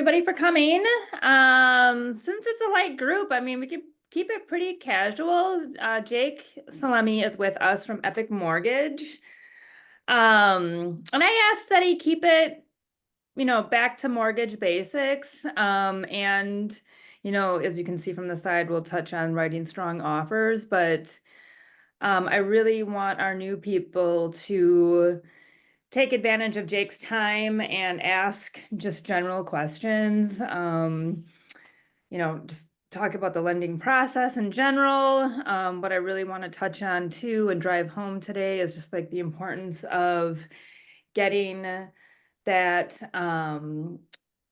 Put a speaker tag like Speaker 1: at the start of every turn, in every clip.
Speaker 1: everybody for coming. Since it's a light group, I mean, we could keep it pretty casual. Jake Salemi is with us from Epic Mortgage. And I asked that he keep it, back to mortgage basics. As you can see from the side, we'll touch on writing strong offers, but I really want our new people to take advantage of Jake's time and ask just general questions. Just talk about the lending process in general. What I really want to touch on too and drive home today is just like the importance of getting that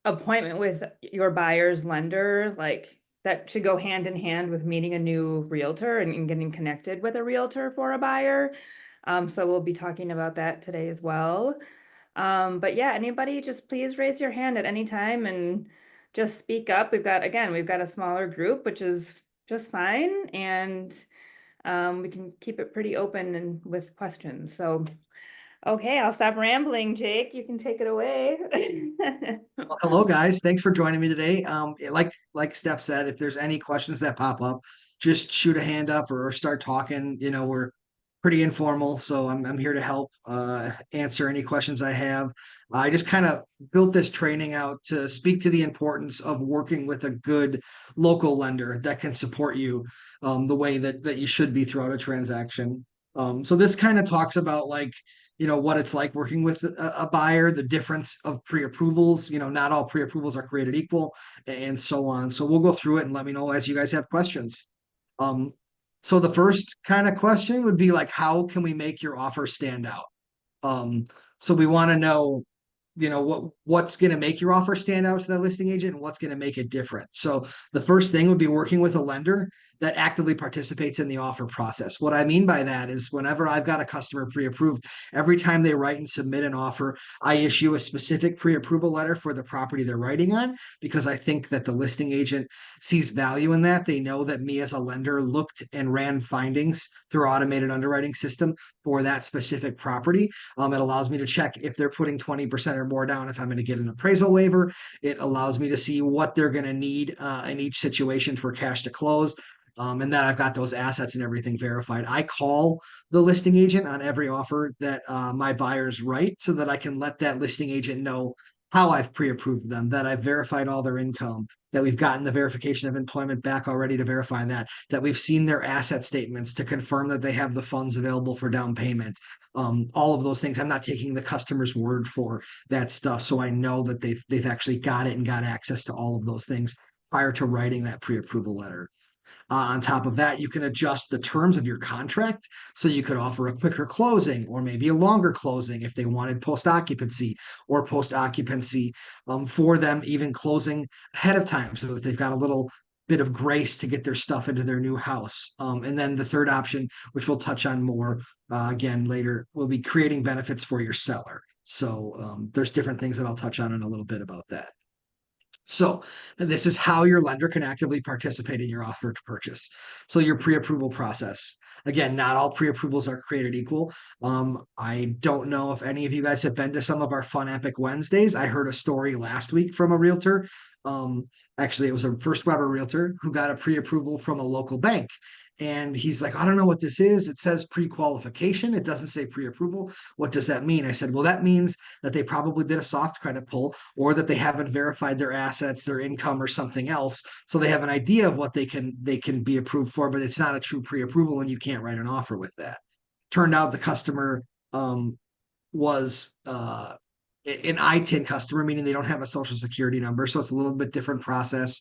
Speaker 1: appointment with your buyer's lender. Like that should go hand in hand with meeting a new realtor and getting connected with a realtor for a buyer. So we'll be talking about that today as well. But yeah, anybody just please raise your hand at any time and just speak up. We've got a smaller group, which is just fine. And we can keep it pretty open and with questions. So, okay, I'll stop rambling, Jake. You can take it away.
Speaker 2: Well, hello, guys. Thanks for joining me today. Like Steph said, if there's any questions that pop up, just shoot a hand up or start talking. We're pretty informal, so I'm here to help answer any questions I have. I just kind of built this training out to speak to the importance of working with a good local lender that can support you the way that you should be throughout a transaction. So this kind of talks about what it's like working with a buyer, the difference of pre-approvals. Not all pre-approvals are created equal, and so on. So we'll go through it and let me know as you guys have questions. Um, so the first kind of question would be like, how can we make your offer stand out? So we want to know, what's going to make your offer stand out to that listing agent and what's going to make it different. So the first thing would be working with a lender that actively participates in the offer process. What I mean by that is whenever I've got a customer pre-approved, every time they write and submit an offer, I issue a specific pre-approval letter for the property they're writing on, because I think that the listing agent sees value in that. They know that me as a lender looked and ran findings through our automated underwriting system for that specific property. It allows me to check if they're putting 20% or more down, if I'm going to get an appraisal waiver. It allows me to see what they're going to need in each situation for cash to close. And then I've got those assets and everything verified. I call the listing agent on every offer that my buyers write so that I can let that listing agent know how I've pre-approved them, that I've verified all their income, that we've gotten the verification of employment back already to verify that we've seen their asset statements to confirm that they have the funds available for down payment. All of those things. I'm not taking the customer's word for that stuff, so I know that they've actually got it and got access to all of those things prior to writing that pre-approval letter. On top of that, you can adjust the terms of your contract. So you could offer a quicker closing or maybe a longer closing if they wanted post occupancy, or post occupancy for them, even closing ahead of time so that they've got a little bit of grace to get their stuff into their new house. And then the third option, which we'll touch on more again later, will be creating benefits for your seller. So there's different things that I'll touch on in a little bit about that. So this is how your lender can actively participate in your offer to purchase. So your pre-approval process. Again, not all pre-approvals are created equal. I don't know if any of you guys have been to some of our Fun Epic Wednesdays. I heard a story last week from a realtor. Actually, it was a first Weber realtor who got a pre-approval from a local bank. And he's like, I don't know what this is. It says pre-qualification. It doesn't say pre-approval. What does that mean? I said, well, that means that they probably did a soft credit pull, or that they haven't verified their assets, their income, or something else. So they have an idea of what they can be approved for, but it's not a true pre-approval, and you can't write an offer with that. Turned out the customer was an ITIN customer, meaning they don't have a social security number. So it's a little bit different process.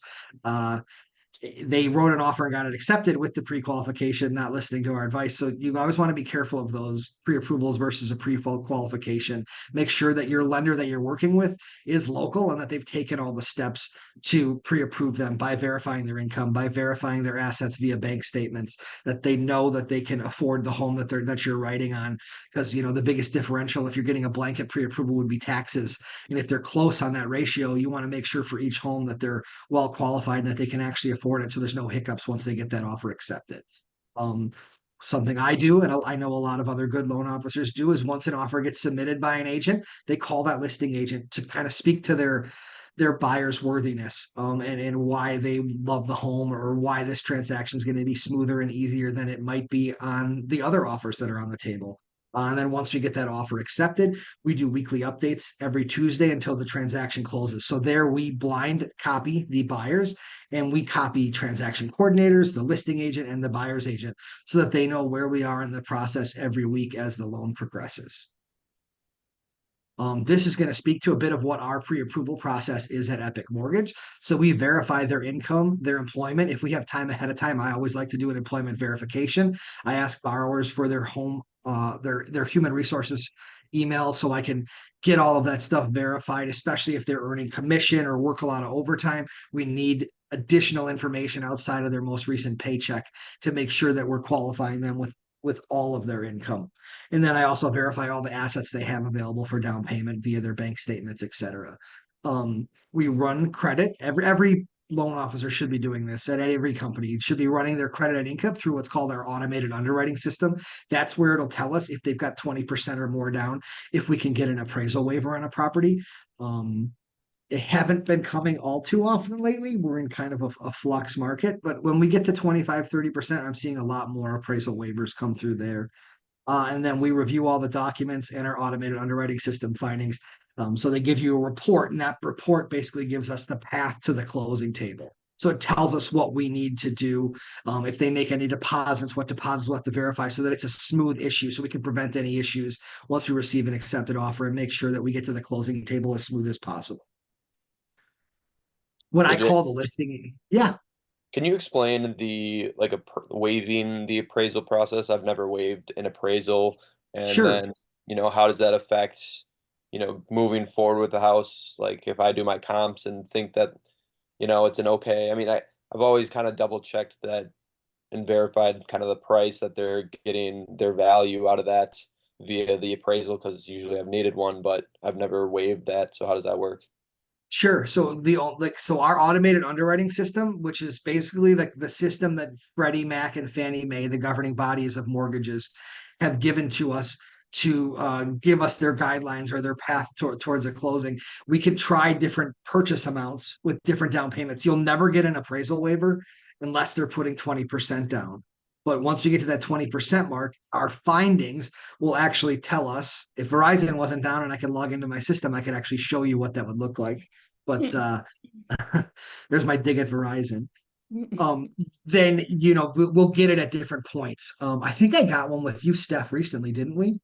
Speaker 2: They wrote an offer and got it accepted with the pre-qualification, not listening to our advice. So you always want to be careful of those pre-approvals versus a pre-qualification. Make sure that your lender that you're working with is local and that they've taken all the steps to pre-approve them by verifying their income, by verifying their assets via bank statements, that they know that they can afford the home that you're writing on. Because the biggest differential if you're getting a blanket pre-approval would be taxes. And if they're close on that ratio, you want to make sure for each home that they're well qualified and that they can actually afford it, so there's no hiccups once they get that offer accepted. Um, Something I do, and I know a lot of other good loan officers do, is once an offer gets submitted by an agent, they call that listing agent to kind of speak to their buyer's worthiness, and why they love the home, or why this transaction is going to be smoother and easier than it might be on the other offers that are on the table. And then once we get that offer accepted, we do weekly updates every Tuesday until the transaction closes. So there we blind copy the buyers, and we copy transaction coordinators, the listing agent, and the buyer's agent, so that they know where we are in the process every week as the loan progresses. This is going to speak to a bit of what our pre-approval process is at Epic Mortgage. So we verify their income, their employment. If we have time ahead of time, I always like to do an employment verification. I ask borrowers for their home, their human resources email, so I can get all of that stuff verified, especially if they're earning commission or work a lot of overtime. We need additional information outside of their most recent paycheck to make sure that we're qualifying them with all of their income. And then I also verify all the assets they have available for down payment via their bank statements, etc. We run credit. Every loan officer should be doing this at every company. It should be running their credit and income through what's called our automated underwriting system. That's where it'll tell us if they've got 20% or more down, if we can get an appraisal waiver on a property. They haven't been coming all too often lately. We're in kind of a flux market, but when we get to 25, 30%, I'm seeing a lot more appraisal waivers come through there. And then we review all the documents and our automated underwriting system findings. So they give you a report, and that report basically gives us the path to the closing table. So it tells us what we need to do. If they make any deposits, what deposits we'll have to verify, so that it's a smooth issue, so we can prevent any issues once we receive an accepted offer, and make sure that we get to the closing table as smooth as possible. When
Speaker 3: Hey,
Speaker 2: I
Speaker 3: Jake,
Speaker 2: call the listing, yeah,
Speaker 3: can you explain the waiving the appraisal process? I've never waived an appraisal, and
Speaker 2: sure.
Speaker 3: then how does that affect moving forward with the house? Like if I do my comps and think that it's an okay. I mean, I've always kind of double checked that and verified kind of the price that they're getting their value out of that via the appraisal, because usually I've needed one, but I've never waived that. So how does that work?
Speaker 2: Sure. So our automated underwriting system, which is basically like the system that Freddie Mac and Fannie Mae, the governing bodies of mortgages, have given to us to give us their guidelines or their path towards a closing. We can try different purchase amounts with different down payments. You'll never get an appraisal waiver unless they're putting 20% down. But once we get to that 20% mark, our findings will actually tell us. If Verizon wasn't down and I could log into my system, I could actually show you what that would look like. But there's my dig at Verizon. Um, then we'll get it at different points. I think I got one with you, Steph, recently, didn't we?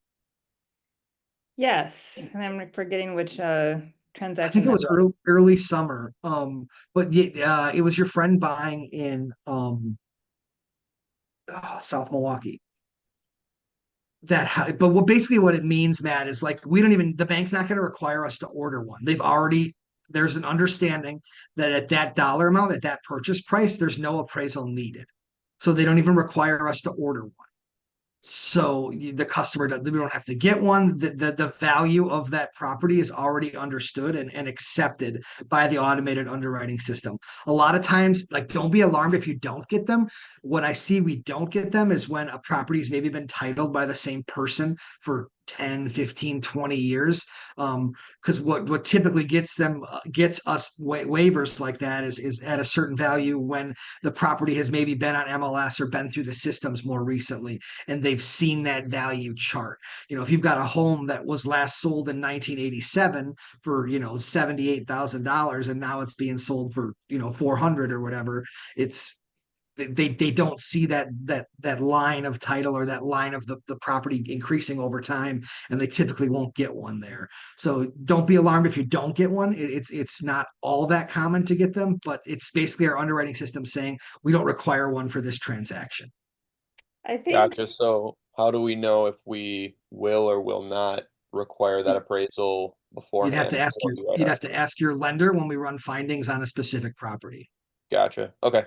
Speaker 1: Yes, and I'm forgetting which
Speaker 2: I think
Speaker 1: transaction
Speaker 2: it
Speaker 1: that
Speaker 2: was
Speaker 1: was.
Speaker 2: early summer. But yeah, it was your friend buying in South Milwaukee. But basically what it means, Matt, is like we don't even, the bank's not going to require us to order one. There's an understanding that at that dollar amount, at that purchase price, there's no appraisal needed. So they don't even require us to order one. So the customer, we don't have to get one. The value of that property is already understood and accepted by the automated underwriting system. A lot of times, like, don't be alarmed if you don't get them. What I see we don't get them is when a property's maybe been titled by the same person for 10, 15, 20 years. Because what typically gets us waivers like that is at a certain value when the property has maybe been on MLS or been through the systems more recently, and they've seen that value chart. If you've got a home that was last sold in 1987 for $78,000, and now it's being sold for 400 or whatever, they don't see that line of title or that line of the property increasing over time, and they typically won't get one there. So don't be alarmed if you don't get one. It's not all that common to get them, but it's basically our underwriting system saying we don't require one for this transaction.
Speaker 1: I think,
Speaker 3: Gotcha. So how do we know if we will or will not require that appraisal
Speaker 2: You'd have to
Speaker 3: beforehand?
Speaker 2: ask
Speaker 3: Or
Speaker 2: your
Speaker 3: do I
Speaker 2: you'd
Speaker 3: have
Speaker 2: have to ask your lender when we run findings on a specific property.
Speaker 3: Gotcha. Okay.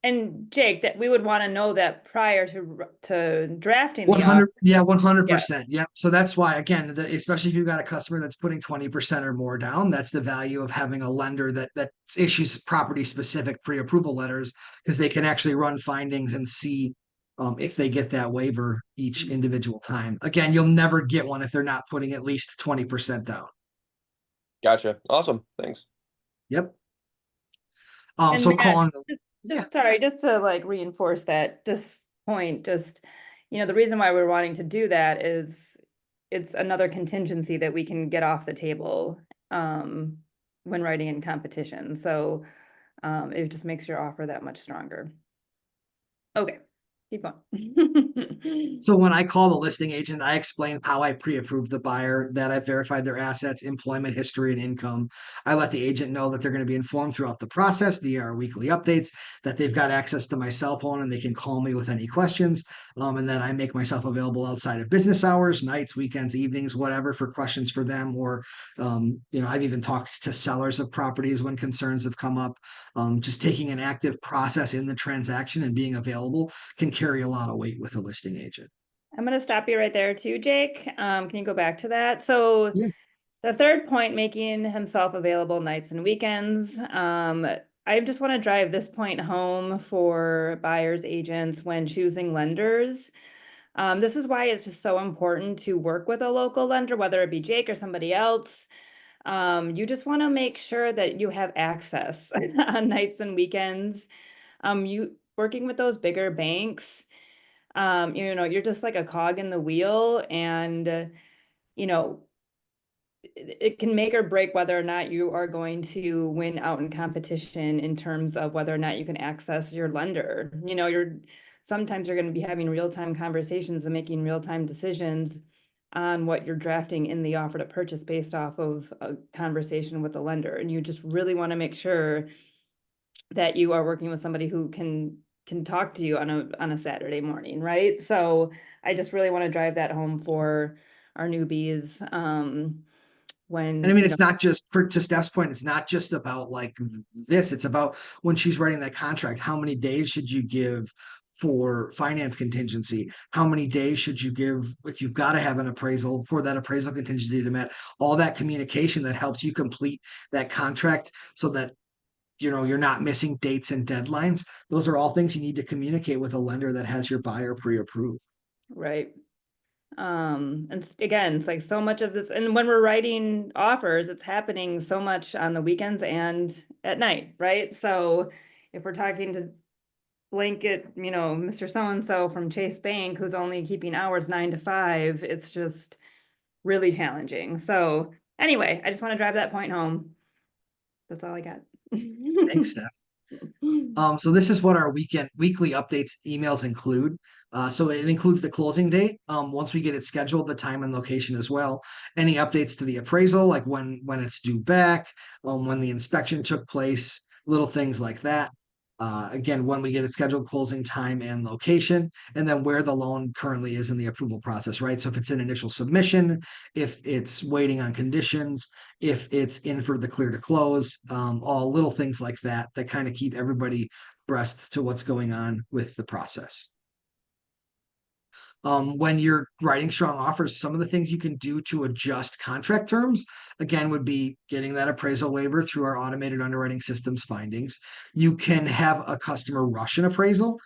Speaker 1: and Jake, that we would want to know that prior to drafting the offer.
Speaker 2: 100, yeah,
Speaker 1: Yeah.
Speaker 2: 100%. Yeah. So that's why, again, especially if you've got a customer that's putting 20% or more down, that's the value of having a lender that issues property specific pre-approval letters, because they can actually run findings and see if they get that waiver each individual time. Again, you'll never get one if they're not putting at least 20% down.
Speaker 3: Gotcha. Awesome. Thanks.
Speaker 2: Yep.
Speaker 1: And
Speaker 2: So
Speaker 1: Matt,
Speaker 2: calling, yeah,
Speaker 1: sorry, just to like reinforce that, the reason why we're wanting to do that is it's another contingency that we can get off the table when writing in competition. So it just makes your offer that much stronger. Okay, keep going.
Speaker 2: so when I call the listing agent, I explain how I pre-approved the buyer, that I verified their assets, employment history, and income. I let the agent know that they're going to be informed throughout the process via our weekly updates, that they've got access to my cell phone and they can call me with any questions. And then I make myself available outside of business hours, nights, weekends, evenings, whatever, for questions for them. Or, I've even talked to sellers of properties when concerns have come up. Just taking an active process in the transaction and being available can carry a lot of weight with a listing agent.
Speaker 1: I'm going to stop you right there too, Jake. Can you go back to that? So
Speaker 2: Yeah.
Speaker 1: the third point, making himself available nights and weekends. I just want to drive this point home for buyers agents when choosing lenders. This is why it's just so important to work with a local lender, whether it be Jake or somebody else. You just want to make sure that you have access on nights and weekends. You working with those bigger banks, you're just like a cog in the wheel, and you know, it can make or break whether or not you are going to win out in competition in terms of whether or not you can access your lender. Sometimes you're going to be having real-time conversations and making real-time decisions on what you're drafting in the offer to purchase based off of a conversation with the lender. And you just really want to make sure that you are working with somebody who can talk to you on a Saturday morning, right? So I just really want to drive that home for our newbies.
Speaker 2: And I
Speaker 1: When,
Speaker 2: mean, it's not just to Steph's point, it's not just about like this, it's about when she's writing that contract, how many days should you give for finance contingency? How many days should you give if you've got to have an appraisal for that appraisal contingency to met? All that communication that helps you complete that contract so that you're not missing dates and deadlines. Those are all things you need to communicate with a lender that has your buyer pre-approved.
Speaker 1: right. Again, it's like so much of this, and when we're writing offers, it's happening so much on the weekends and at night, right? So if we're talking to blanket, Mr. So-and-so from Chase Bank, who's only keeping hours 9 to 5, it's just really challenging. So anyway, I just want to drive that point home. That's all I got.
Speaker 2: Thanks, Steph. So this is what our weekly updates emails include. So it includes the closing date. Once we get it scheduled, the time and location as well. Any updates to the appraisal, like when it's due back, when the inspection took place, little things like that. Again, when we get it scheduled, closing time and location, and then where the loan currently is in the approval process, right? So if it's an initial submission, if it's waiting on conditions, if it's in for the clear to close, all little things like that that kind of keep everybody abreast to what's going on with the process. When you're writing strong offers, some of the things you can do to adjust contract terms, again, would be getting that appraisal waiver through our automated underwriting systems findings. You can have a customer rush an appraisal.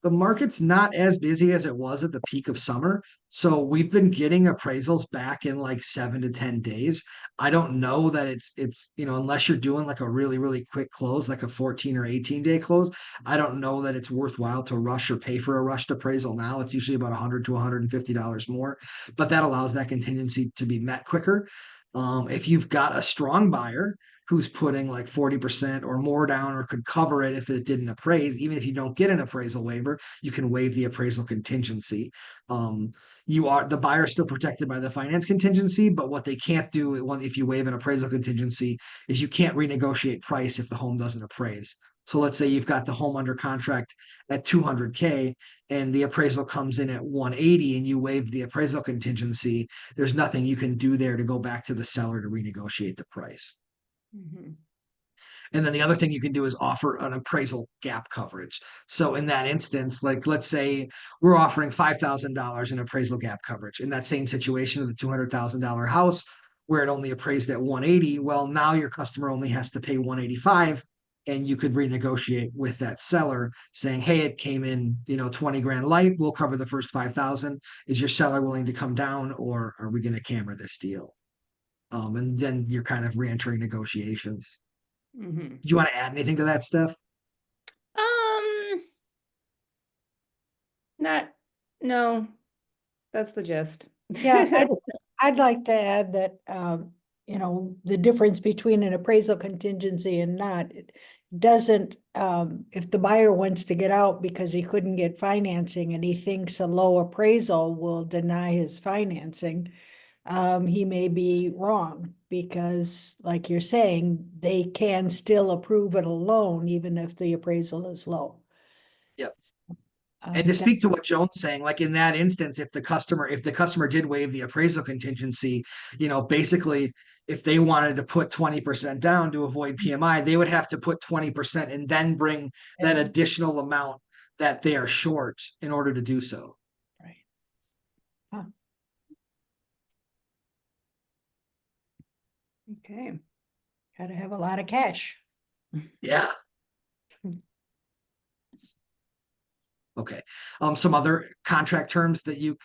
Speaker 2: The market's not as busy as it was at the peak of summer. So we've been getting appraisals back in like 7 to 10 days. I don't know that unless you're doing like a really, really quick close, like a 14 or 18-day close, I don't know that it's worthwhile to rush or pay for a rushed appraisal now. It's usually about $100 to $150 more, but that allows that contingency to be met quicker. If you've got a strong buyer who's putting like 40% or more down or could cover it if it didn't appraise, even if you don't get an appraisal waiver, you can waive the appraisal contingency. The buyer is still protected by the finance contingency, but what they can't do if you waive an appraisal contingency is you can't renegotiate price if the home doesn't appraise. So let's say you've got the home under contract at 200K and the appraisal comes in at 180 and you waive the appraisal contingency. There's nothing you can do there to go back to the seller to renegotiate the price.
Speaker 1: Mhm.
Speaker 2: And then the other thing you can do is offer an appraisal gap coverage. So in that instance, like let's say we're offering $5,000 in appraisal gap coverage. In that same situation of the $200,000 house where it only appraised at 180, well, now your customer only has to pay 185, and you could renegotiate with that seller saying, hey, it came in 20 grand light, we'll cover the first 5,000. Is your seller willing to come down, or are we going to camera this deal? And then you're kind of re-entering negotiations.
Speaker 1: Mhm.
Speaker 2: Do you want to add anything to that, Steph?
Speaker 1: Um, not, no, that's the gist.
Speaker 4: Yeah, I'd like to add that, you know, the difference between an appraisal contingency and not, it doesn't, if the buyer wants to get out because he couldn't get financing and he thinks a low appraisal will deny his financing, he may be wrong, because like you're saying, they can still approve it a loan even if the appraisal is low.
Speaker 2: Yep. And to
Speaker 4: That-
Speaker 2: speak to what Joan's saying, like in that instance, if the customer did waive the appraisal contingency, basically if they wanted to put 20% down to avoid PMI, they would have to put 20% and then bring that additional amount that they are short in order to do so.
Speaker 1: Right.
Speaker 4: Huh.
Speaker 1: Okay.
Speaker 4: Gotta have a lot of cash.
Speaker 2: Yeah. Okay. Some other contract terms that you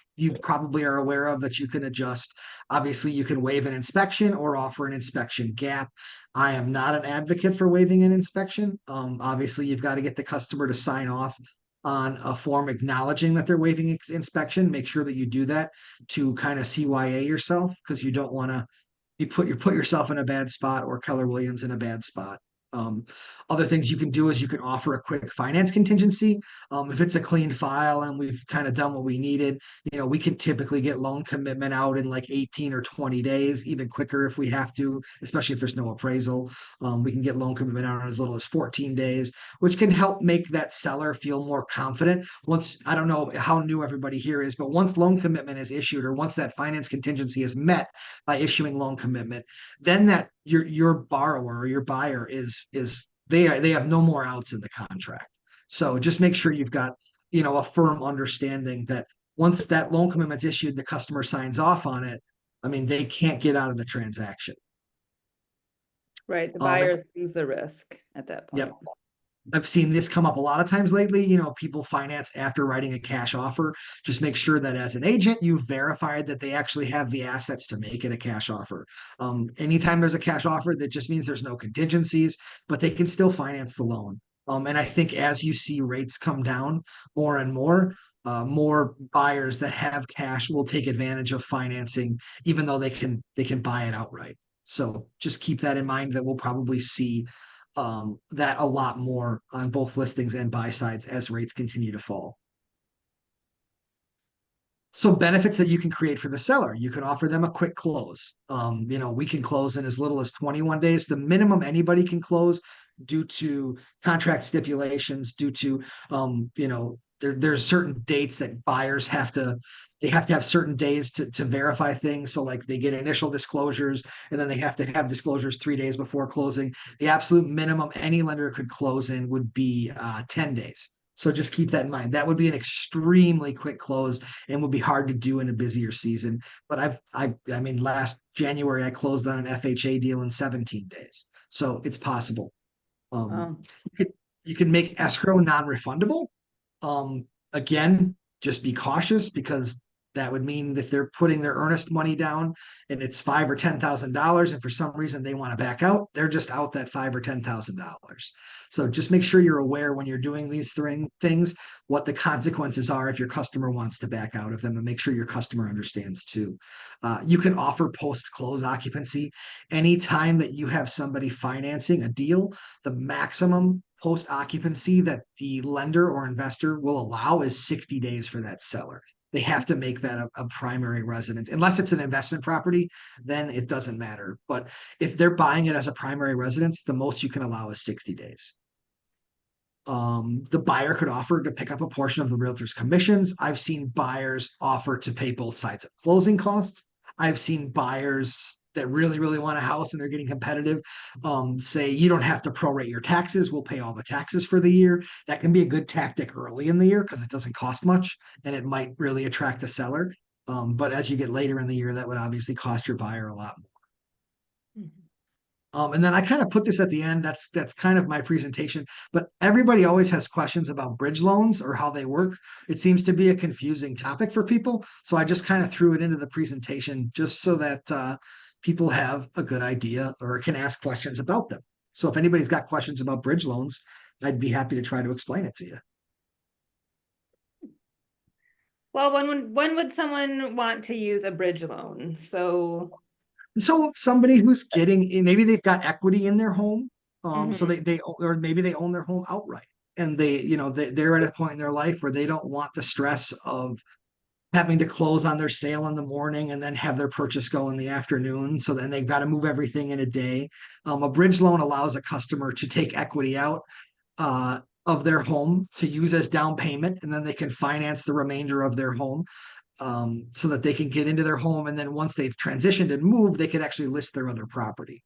Speaker 2: probably are aware of that you can adjust. Obviously, you can waive an inspection or offer an inspection gap. I am not an advocate for waiving an inspection. Obviously, you've got to get the customer to sign off on a form acknowledging that they're waiving inspection. Make sure that you do that to kind of CYA yourself, because you don't want to you put yourself in a bad spot, or Keller Williams in a bad spot. Um, Other things you can do is you can offer a quick finance contingency. If it's a clean file and we've kind of done what we needed, we can typically get loan commitment out in like 18 or 20 days, even quicker if we have to, especially if there's no appraisal. We can get loan commitment out in as little as 14 days, which can help make that seller feel more confident. Once, I don't know how new everybody here is, but once loan commitment is issued, or once that finance contingency is met by issuing loan commitment, then that your borrower or your buyer is they have no more outs in the contract. So just make sure you've got a firm understanding that once that loan commitment's issued, the customer signs off on it. I mean, they can't get out of the transaction.
Speaker 1: Right, the
Speaker 2: Um, and-
Speaker 1: buyers lose the risk at that point.
Speaker 2: Yep. I've seen this come up a lot of times lately. People finance after writing a cash offer. Just make sure that as an agent, you've verified that they actually have the assets to make it a cash offer. Anytime there's a cash offer, that just means there's no contingencies, but they can still finance the loan. And I think as you see rates come down more and more buyers that have cash will take advantage of financing, even though they can buy it outright. So just keep that in mind, that we'll probably see that a lot more on both listings and buy sides as rates continue to fall. So benefits that you can create for the seller: you can offer them a quick close. We can close in as little as 21 days. The minimum anybody can close, due to contract stipulations, due to there's certain dates that buyers have to have certain days to verify things. So like they get initial disclosures, and then they have to have disclosures 3 days before closing. The absolute minimum any lender could close in would be 10 days. So just keep that in mind. That would be an extremely quick close and would be hard to do in a busier season. But I mean, last January I closed on an FHA deal in 17 days. So it's possible.
Speaker 1: Um,
Speaker 2: You can make escrow non-refundable. Again, just be cautious, because that would mean if they're putting their earnest money down and it's $5,000 or $10,000, and for some reason they want to back out, they're just out that $5,000 or $10,000. So just make sure you're aware when you're doing these things, what the consequences are if your customer wants to back out of them, and make sure your customer understands too. You can offer post-close occupancy. Anytime that you have somebody financing a deal, the maximum post occupancy that the lender or investor will allow is 60 days for that seller. They have to make that a primary residence. Unless it's an investment property, then it doesn't matter. But if they're buying it as a primary residence, the most you can allow is 60 days. The buyer could offer to pick up a portion of the realtor's commissions. I've seen buyers offer to pay both sides of closing costs. I've seen buyers that really, really want a house and they're getting competitive, say, you don't have to prorate your taxes. We'll pay all the taxes for the year. That can be a good tactic early in the year because it doesn't cost much and it might really attract the seller. But as you get later in the year, that would obviously cost your buyer a lot more.
Speaker 1: mhm.
Speaker 2: And then I kind of put this at the end. That's kind of my presentation. But everybody always has questions about bridge loans or how they work. It seems to be a confusing topic for people. So I just kind of threw it into the presentation just so that people have a good idea or can ask questions about them. So if anybody's got questions about bridge loans, I'd be happy to try to explain it to you.
Speaker 1: Well, when would someone want to use a bridge loan? So,
Speaker 2: So somebody who's getting, maybe they've got equity in their home, so
Speaker 1: mhm,
Speaker 2: or maybe they own their home outright, and they're at a point in their life where they don't want the stress of having to close on their sale in the morning and then have their purchase go in the afternoon. So then they've got to move everything in a day. A bridge loan allows a customer to take equity out of their home to use as down payment, and then they can finance the remainder of their home, so that they can get into their home. And then once they've transitioned and moved, they could actually list their other property.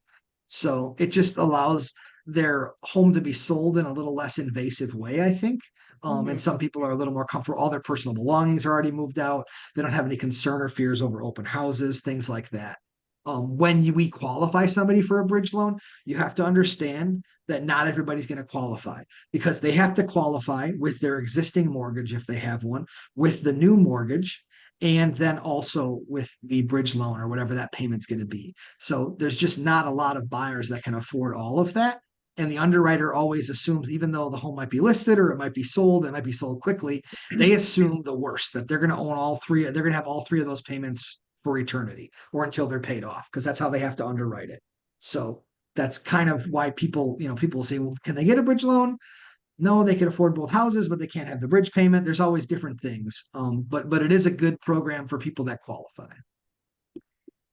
Speaker 2: So it just allows their home to be sold in a little less invasive way, I think. And some people are a little more comfortable. All their personal belongings are already moved out. They don't have any concern or fears over open houses, things like that. We qualify somebody for a bridge loan, you have to understand that not everybody's going to qualify, because they have to qualify with their existing mortgage if they have one, with the new mortgage, and then also with the bridge loan or whatever that payment's going to be. So there's just not a lot of buyers that can afford all of that. And the underwriter always assumes, even though the home might be listed or it might be sold, it might be sold quickly, they assume the worst, that they're going to own all three, they're going to have all three of those payments for eternity or until they're paid off, because that's how they have to underwrite it. So that's kind of why people say, well, can they get a bridge loan? No, they can afford both houses, but they can't have the bridge payment. There's always different things. But it is a good program for people that qualify.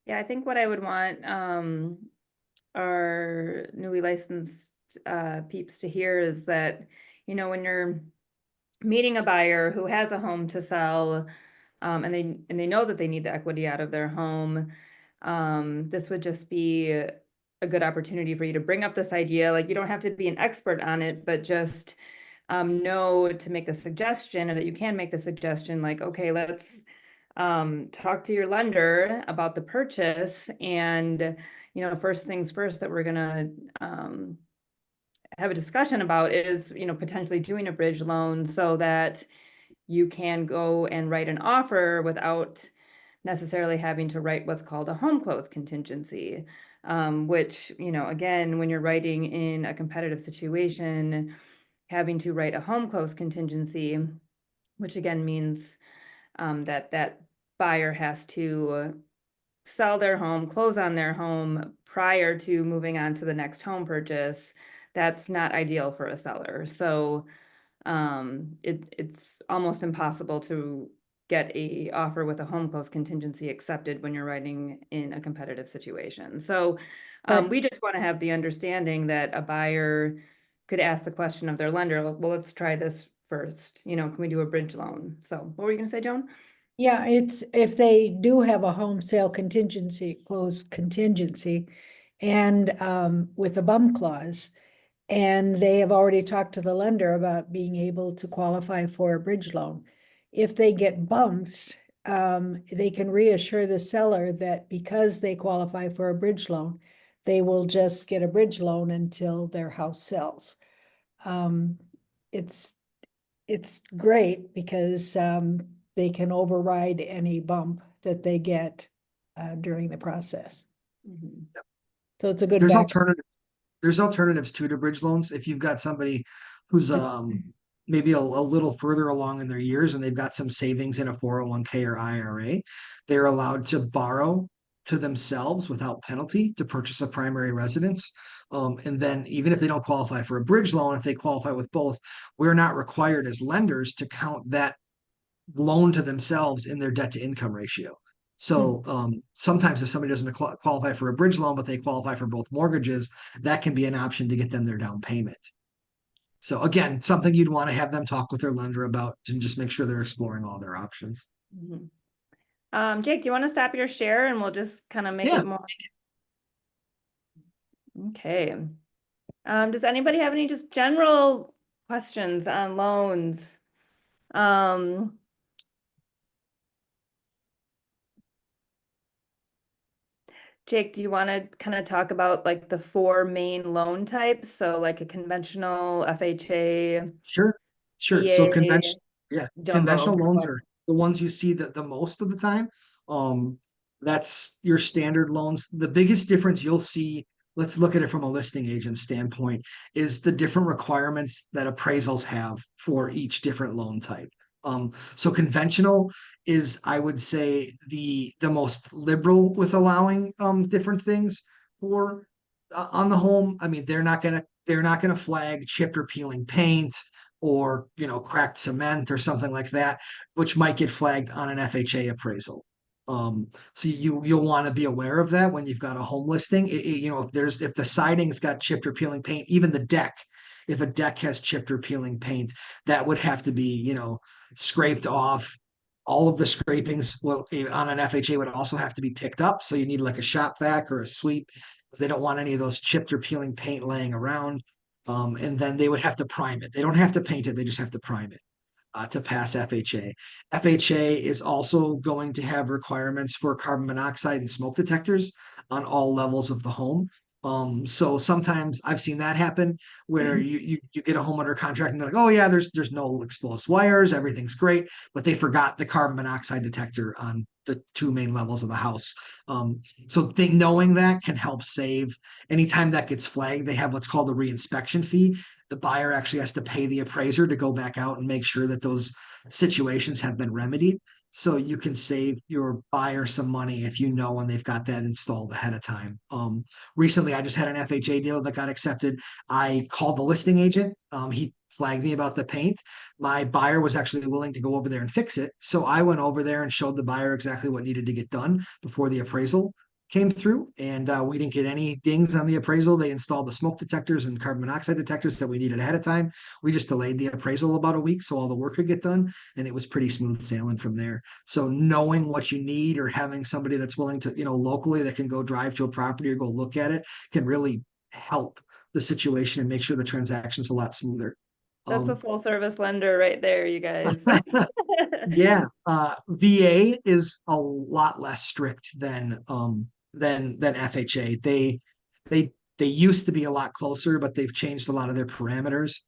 Speaker 1: yeah, I think what I would want our newly licensed peeps to hear is that, when you're meeting a buyer who has a home to sell, and they know that they need the equity out of their home, this would just be a good opportunity for you to bring up this idea. Like, you don't have to be an expert on it, but just know to make the suggestion, and that you can make the suggestion, like, okay, let's talk to your lender about the purchase, and first things first that we're gonna have a discussion about is potentially doing a bridge loan, so that you can go and write an offer without necessarily having to write what's called a home close contingency, which, again, when you're writing in a competitive situation, having to write a home close contingency, which again means that buyer has to sell their home, close on their home prior to moving on to the next home purchase. That's not ideal for a seller. So it's almost impossible to get a offer with a home close contingency accepted when you're writing in a competitive situation. So we just want to have the understanding that a buyer could ask the question of their lender, well, let's try this first. Can we do a bridge loan? So what were you going to say, Joan?
Speaker 4: Yeah, it's if they do have a home sale contingency, closed contingency, and with a bump clause, and they have already talked to the lender about being able to qualify for a bridge loan. If they get bumps, they can reassure the seller that because they qualify for a bridge loan, they will just get a bridge loan until their house sells. It's great because they can override any bump that they get during the process.
Speaker 1: Mhm.
Speaker 4: So it's a good
Speaker 2: There's
Speaker 4: back.
Speaker 2: alternatives. There's alternatives too to bridge loans. If you've got somebody who's maybe a little further along in their years and they've got some savings in a 401k or IRA, they're allowed to borrow to themselves without penalty to purchase a primary residence. And then even if they don't qualify for a bridge loan, if they qualify with both, we're not required as lenders to count that loan to themselves in their debt to income ratio. So sometimes if somebody doesn't qualify for a bridge loan, but they qualify for both mortgages, that can be an option to get them their down payment. So again, something you'd want to have them talk with their lender about and just make sure they're exploring all their options.
Speaker 1: Mhm. Jake, do you want to stop your share and we'll just kind of make
Speaker 2: Yeah.
Speaker 1: it more? Okay. Does anybody have any just general questions on loans? Jake, do you want to kind of talk about like the four main loan types? So like a conventional FHA,
Speaker 2: Sure. So
Speaker 1: VA,
Speaker 2: conventional
Speaker 1: jumbo.
Speaker 2: loans are the ones you see the most of the time. That's your standard loans. The biggest difference you'll see let's look at it from a listing agent standpoint, is the different requirements that appraisals have for each different loan type. So conventional is, I would say, the most liberal with allowing different things for on the home. I mean, they're not gonna flag chipped or peeling paint or cracked cement or something like that, which might get flagged on an FHA appraisal. So you'll want to be aware of that when you've got a home listing. If the siding's got chipped or peeling paint, even the deck, if a deck has chipped or peeling paint, that would have to be scraped off. All of the scrapings on an FHA would also have to be picked up. So you need like a shop vac or a sweep because they don't want any of those chipped or peeling paint laying around. And then they would have to prime it. They don't have to paint it, they just have to prime it to pass FHA. FHA is also going to have requirements for carbon monoxide and smoke detectors on all levels of the home. So sometimes I've seen that happen where you get a home under contract and they're like, oh yeah, there's no exposed wires, everything's great, but they forgot the carbon monoxide detector on the two main levels of the house. So knowing that can help save. Anytime that gets flagged, they have what's called a reinspection fee. The buyer actually has to pay the appraiser to go back out and make sure that those situations have been remedied. So you can save your buyer some money if you know when they've got that installed ahead of time. Recently, I just had an FHA deal that got accepted. I called the listing agent. He flagged me about the paint. My buyer was actually willing to go over there and fix it. So I went over there and showed the buyer exactly what needed to get done before the appraisal came through, and we didn't get any dings on the appraisal. They installed the smoke detectors and carbon monoxide detectors that we needed ahead of time. We just delayed the appraisal about a week so all the work could get done, and it was pretty smooth sailing from there. So knowing what you need or having somebody that's willing to, locally that can go drive to a property or go look at it can really help the situation and make sure the transaction's a lot smoother.
Speaker 1: That's a full service lender right there, you guys.
Speaker 2: Yeah, VA is a lot less strict than FHA. They used to be a lot closer, but they've changed a lot of their parameters.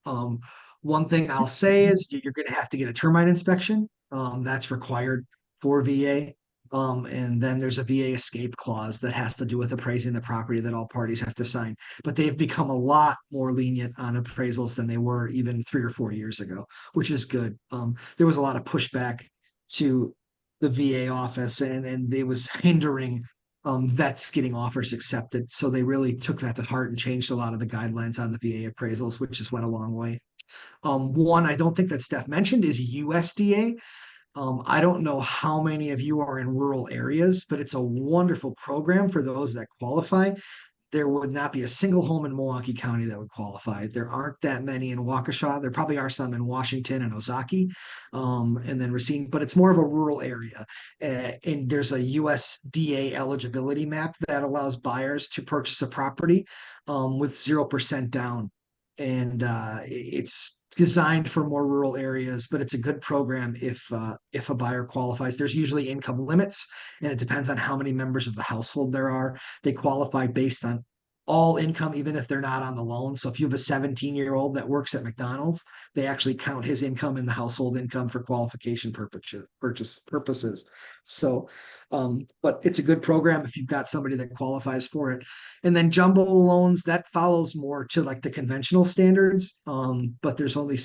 Speaker 2: One thing I'll say is you're going to have to get a termite inspection. That's required for VA. And then there's a VA escape clause that has to do with appraising the property that all parties have to sign. But they've become a lot more lenient on appraisals than they were even 3 or 4 years ago, which is good. There was a lot of pushback to the VA office, and it was hindering vets getting offers accepted. So they really took that to heart and changed a lot of the guidelines on the VA appraisals, which just went a long way. One I don't think that Steph mentioned is USDA. I don't know how many of you are in rural areas, but it's a wonderful program for those that qualify. There would not be a single home in Milwaukee County that would qualify. There aren't that many in Waukesha. There probably are some in Washington and Ozaki, and then Racine, but it's more of a rural area. And there's a USDA eligibility map that allows buyers to purchase a property with 0% down. And it's designed for more rural areas, but it's a good program if a buyer qualifies. There's usually income limits, and it depends on how many members of the household there are. They qualify based on all income, even if they're not on the loan. So if you have a 17-year-old that works at McDonald's, they actually count his income in the household income for qualification purposes. So, but it's a good program if you've got somebody that qualifies for it. And then jumbo loans, that follows more to like the conventional standards. But there's only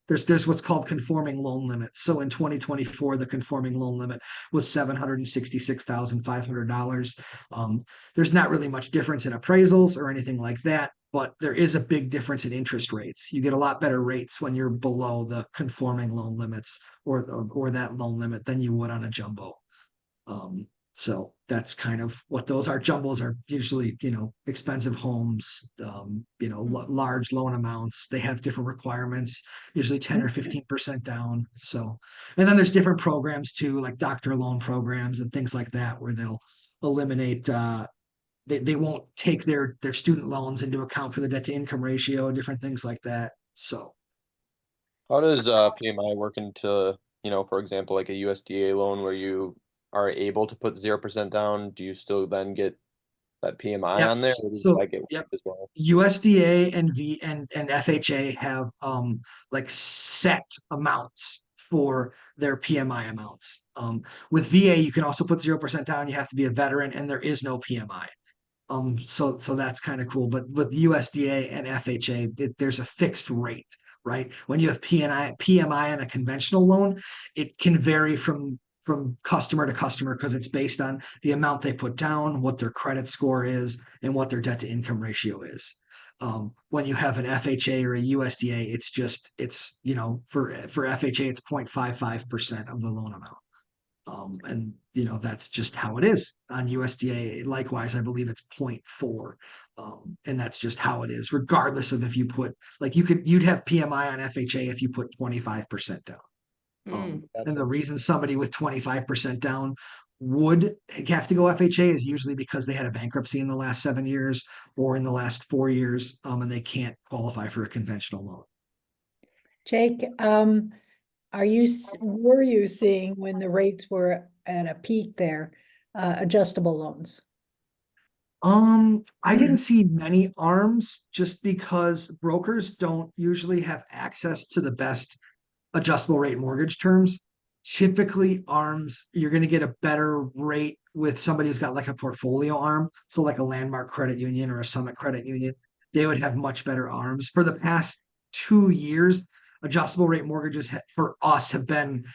Speaker 2: there's what's called conforming loan limits. So in 2024, the conforming loan limit was $766,500. There's not really much difference in appraisals or anything like that, but there is a big difference in interest rates. You get a lot better rates when you're below the conforming loan limits or that loan limit than you would on a jumbo. So that's kind of what those are. Jumbos are usually, expensive homes, large loan amounts. They have different requirements, usually 10 or 15% down. So, and then there's different programs too, like doctor loan programs and things like that, where they'll eliminate, they won't take their student loans into account for the debt to income ratio, different things like that. So.
Speaker 3: How does PMI work into, for example, like a USDA loan where you are able to put 0% down? Do you still then get that PMI on there? Or does
Speaker 2: So
Speaker 3: that get
Speaker 2: yep.
Speaker 3: as well?
Speaker 2: USDA and FHA have like set amounts for their PMI amounts. With VA, you can also put 0% down. You have to be a veteran, and there is no PMI. So that's kind of cool. But with USDA and FHA, there's a fixed rate, right? When you have PMI on a conventional loan, it can vary from customer to customer because it's based on the amount they put down, what their credit score is, and what their debt to income ratio is. When you have an FHA or a USDA, it's for FHA it's 0.55% of the loan amount. And that's just how it is. On USDA, likewise, I believe it's 0.4. And that's just how it is, regardless of if you put you'd have PMI on FHA if you put 25% down. And the reason somebody with 25% down would have to go FHA is usually because they had a bankruptcy in the last 7 years or in the last 4 years, and they can't qualify for a conventional loan.
Speaker 4: Jake, were you seeing when the rates were at a peak there, adjustable loans?
Speaker 2: I didn't see many ARMs just because brokers don't usually have access to the best adjustable rate mortgage terms. Typically, ARMs, you're going to get a better rate with somebody who's got like a portfolio ARM. So, like a Landmark Credit Union or a Summit Credit Union, they would have much better ARMs. For the past 2 years, adjustable rate mortgages for us have been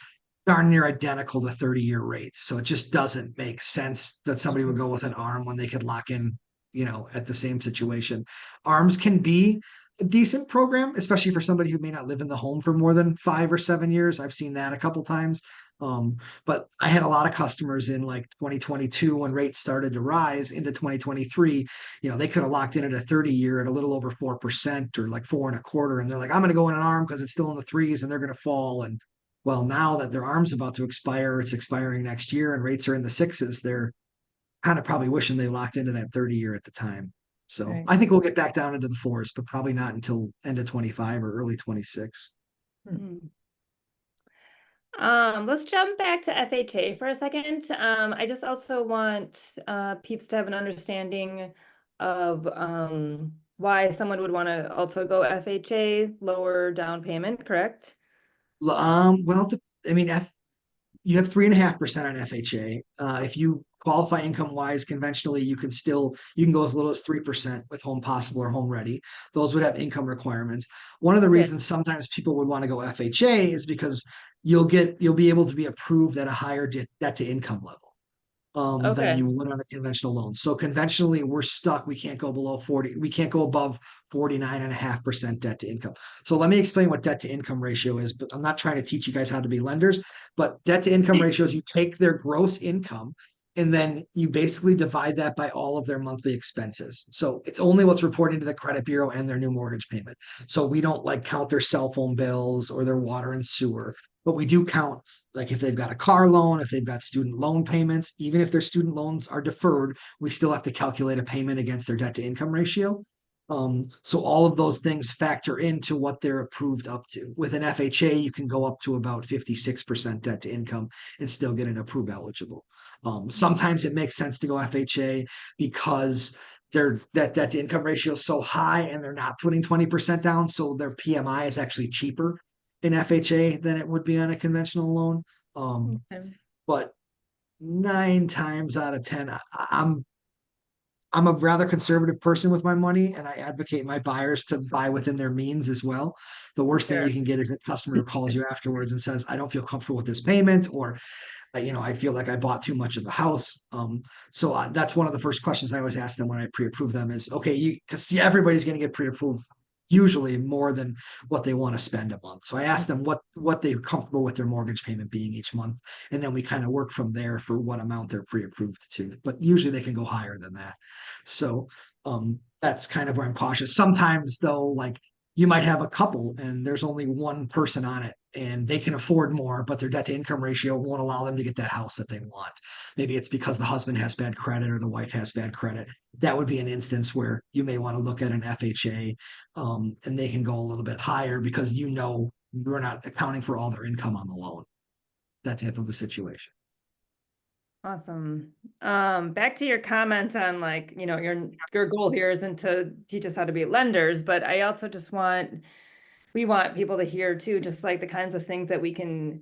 Speaker 2: darn near identical to 30-year rates. So it just doesn't make sense that somebody would go with an ARM when they could lock in, at the same situation. ARMs can be a decent program, especially for somebody who may not live in the home for more than 5 or 7 years. I've seen that a couple times. But I had a lot of customers in like 2022 when rates started to rise into 2023. They could have locked in at a 30-year at a little over 4% or like 4.25%. And they're like, I'm going to go in an ARM because it's still in the threes and they're going to fall. And well, now that their ARM's about to expire, it's expiring next year and rates are in the sixes, they're kind of probably wishing they locked into that 30-year at the time. So
Speaker 4: Right.
Speaker 2: I think we'll get back down into the fours, but probably not until end of 25 or early 26.
Speaker 1: Let's jump back to FHA for a second. I just also want peeps to have an understanding of why someone would want to also go FHA, lower down payment, correct?
Speaker 2: Well, I mean, you have 3.5% on FHA. If you qualify income wise conventionally, you can go as little as 3% with Home Possible or Home Ready. Those would have income requirements. One of the reasons sometimes people would want to go FHA is because you'll be able to be approved at a higher debt to income level than you would on a conventional loan. So conventionally, we're stuck. We can't go below 40. We can't go above 49.5% debt to income. So let me explain what debt to income ratio is, but I'm not trying to teach you guys how to be lenders, but debt to income ratio is you take their gross income and then you basically divide that by all of their monthly expenses. So it's only what's reported to the credit bureau and their new mortgage payment. So we don't count their cell phone bills or their water and sewer, but we do count like if they've got a car loan, if they've got student loan payments, even if their student loans are deferred, we still have to calculate a payment against their debt to income ratio. So all of those things factor into what they're approved up to. With an FHA, you can go up to about 56% debt to income and still get an approved eligible. Sometimes it makes sense to go FHA because that debt to income ratio is so high and they're not putting 20% down. So their PMI is actually cheaper in FHA than it would be on a conventional loan. But 9 times out of 10, I'm a rather conservative person with my money, and I advocate my buyers to buy within their means as well. The worst thing you can get is a customer who calls you afterwards and says, I don't feel comfortable with this payment, or I feel like I bought too much of the house. So that's one of the first questions I always ask them when I pre-approve them is, okay, because everybody's going to get pre-approved usually more than what they want to spend a month. So I ask them what they're comfortable with their mortgage payment being each month. And then we kind of work from there for what amount they're pre-approved to, but usually they can go higher than that. So that's kind of where I'm cautious. Sometimes though, you might have a couple and there's only one person on it and they can afford more, but their debt to income ratio won't allow them to get that house that they want. Maybe it's because the husband has bad credit or the wife has bad credit. That would be an instance where you may want to look at an FHA and they can go a little bit higher because you're not accounting for all their income on the loan. That type of a situation.
Speaker 1: Awesome. Back to your comment on your goal here isn't to teach us how to be lenders, but I also we want people to hear too, just like the kinds of things that we can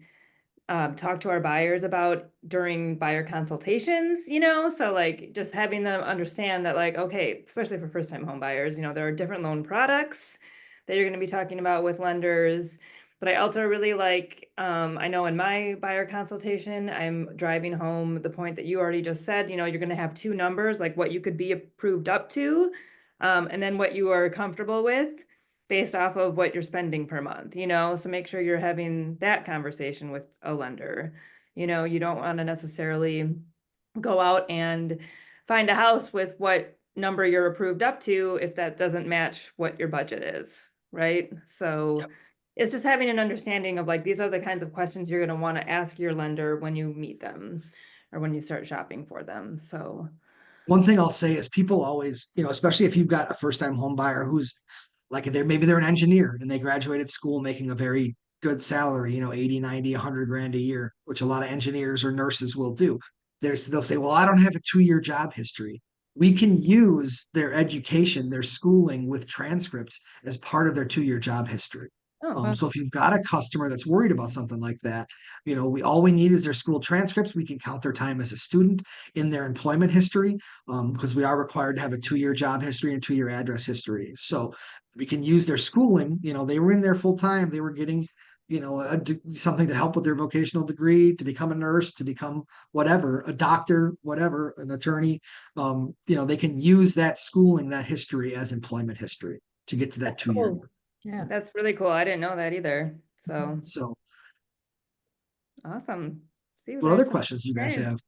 Speaker 1: talk to our buyers about during buyer consultations, you know, so like just having them understand that like, okay, especially for first time home buyers, you know, there are different loan products that you're going to be talking about with lenders. But I also really like, I know in my buyer consultation, I'm driving home the point that you already just said, you know, you're going to have two numbers, like what you could be approved up to, and then what you are comfortable with based off of what you're spending per month, you know, so make sure you're having that conversation with a lender. You know, you don't want to necessarily go out and find a house with what number you're approved up to if that doesn't match what your budget is, right? So
Speaker 2: Yep.
Speaker 1: it's just having an understanding of like, these are the kinds of questions you're going to want to ask your lender when you meet them or when you start shopping for them. So
Speaker 2: One thing I'll say is people always, especially if you've got a first time home buyer who's like maybe they're an engineer and they graduated school making a very good salary, 80, 90, 100 grand a year, which a lot of engineers or nurses will do. They'll say, well, I don't have a 2-year job history. We can use their education, their schooling with transcripts as part of their 2-year job history.
Speaker 1: oh,
Speaker 2: So if you've got a customer that's worried about something like that, all we need is their school transcripts. We can count their time as a student in their employment history, because we are required to have a 2-year job history and 2-year address history. So we can use their schooling. They were in there full time. They were getting, something to help with their vocational degree, to become a nurse, to become whatever, a doctor, whatever, an attorney. They can use that schooling, that history as employment history to get to that
Speaker 4: That's
Speaker 2: 2-year.
Speaker 4: cool. Yeah.
Speaker 1: that's really cool. I didn't know that either. So
Speaker 2: So
Speaker 1: awesome. See
Speaker 2: what other questions you guys have?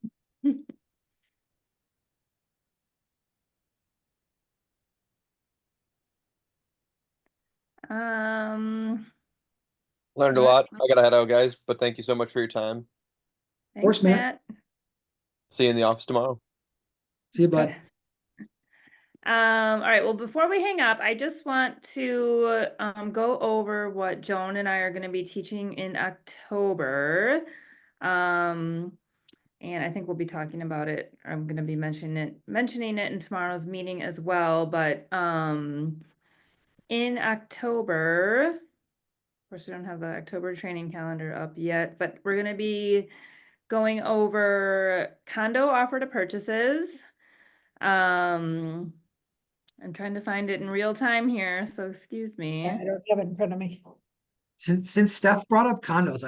Speaker 1: Um,
Speaker 3: Learned a
Speaker 1: yeah,
Speaker 3: lot. I gotta head out, guys, but thank you so much for your time.
Speaker 2: Course,
Speaker 1: thanks,
Speaker 2: Matt.
Speaker 1: Matt.
Speaker 3: See you in the office tomorrow.
Speaker 2: See you, bud.
Speaker 1: All right, well, before we hang up, I just want to go over what Joan and I are going to be teaching in October. And I think we'll be talking about it. I'm going to be mentioning it in tomorrow's meeting as well. But in October, of course, we don't have the October training calendar up yet, but we're going to be going over condo offer to purchases. I'm trying to find it in real time here, so excuse me.
Speaker 4: I don't have it in front of me.
Speaker 2: Since Steph brought up condos,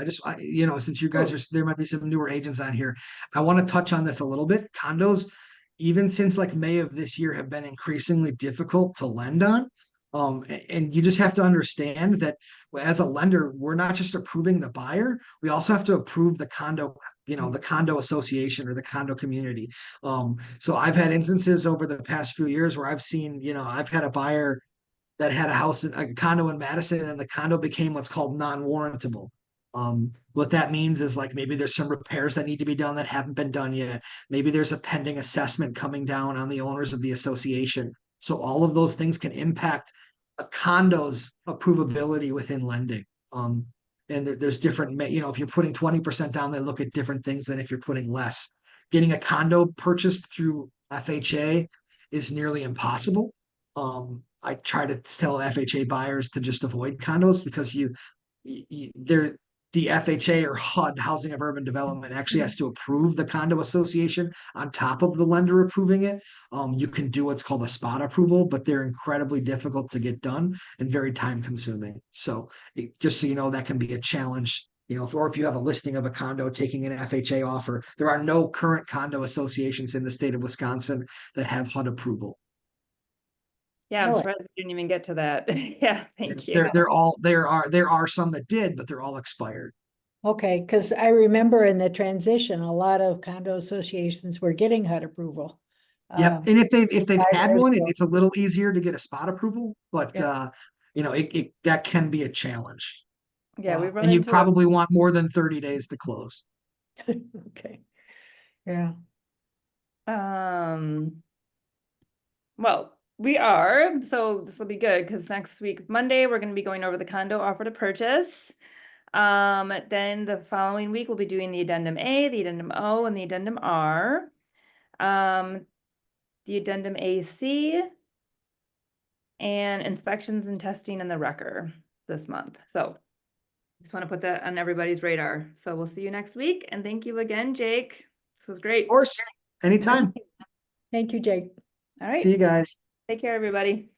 Speaker 2: since you guys there might be some newer agents on here, I want to touch on this a little bit. Condos, even since like May of this year, have been increasingly difficult to lend on. And you just have to understand that as a lender, we're not just approving the buyer, we also have to approve the condo, the condo association or the condo community. So I've had instances over the past few years where I've seen, I've had a buyer that had a condo in Madison, and the condo became what's called non-warrantable. What that means is like maybe there's some repairs that need to be done that haven't been done yet. Maybe there's a pending assessment coming down on the owners of the association. So all of those things can impact a condo's approvability within lending. And there's different, if you're putting 20% down, they look at different things than if you're putting less. Getting a condo purchased through FHA is nearly impossible. I try to tell FHA buyers to just avoid condos because they're the FHA or HUD, Housing of Urban Development, actually has to approve the condo association on top of the lender approving it. You can do what's called a spot approval, but they're incredibly difficult to get done and very time consuming. So just so you know, that can be a challenge. Or if you have a listing of a condo taking an FHA offer, there are no current condo associations in the state of Wisconsin that have HUD approval.
Speaker 1: Yeah, I'm
Speaker 4: Really?
Speaker 1: surprised we didn't even get to that. Yeah, thank you.
Speaker 2: There are some that did, but they're all expired.
Speaker 4: Okay, because I remember in the transition, a lot of condo associations were getting HUD approval.
Speaker 2: Yep. And if they've
Speaker 4: 5
Speaker 2: had
Speaker 4: years
Speaker 2: one,
Speaker 4: ago.
Speaker 2: it's a little easier to get a spot approval, but
Speaker 4: Yeah.
Speaker 2: that can be a challenge.
Speaker 1: Yeah, we
Speaker 4: Wow.
Speaker 1: run
Speaker 2: And you
Speaker 1: into it.
Speaker 2: probably want more than 30 days to close.
Speaker 4: Okay. Yeah.
Speaker 1: Well, we are, so this will be good because next week, Monday, we're going to be going over the condo offer to purchase. Then the following week, we'll be doing the addendum A, the addendum O, and the addendum R. The addendum AC and inspections and testing in the wrecker this month. So Just want to put that on everybody's radar. So we'll see you next week. And thank you again, Jake. This was great.
Speaker 2: Of course, anytime.
Speaker 4: Thank you, Jake.
Speaker 1: All right.
Speaker 2: See you guys.
Speaker 1: Take care, everybody.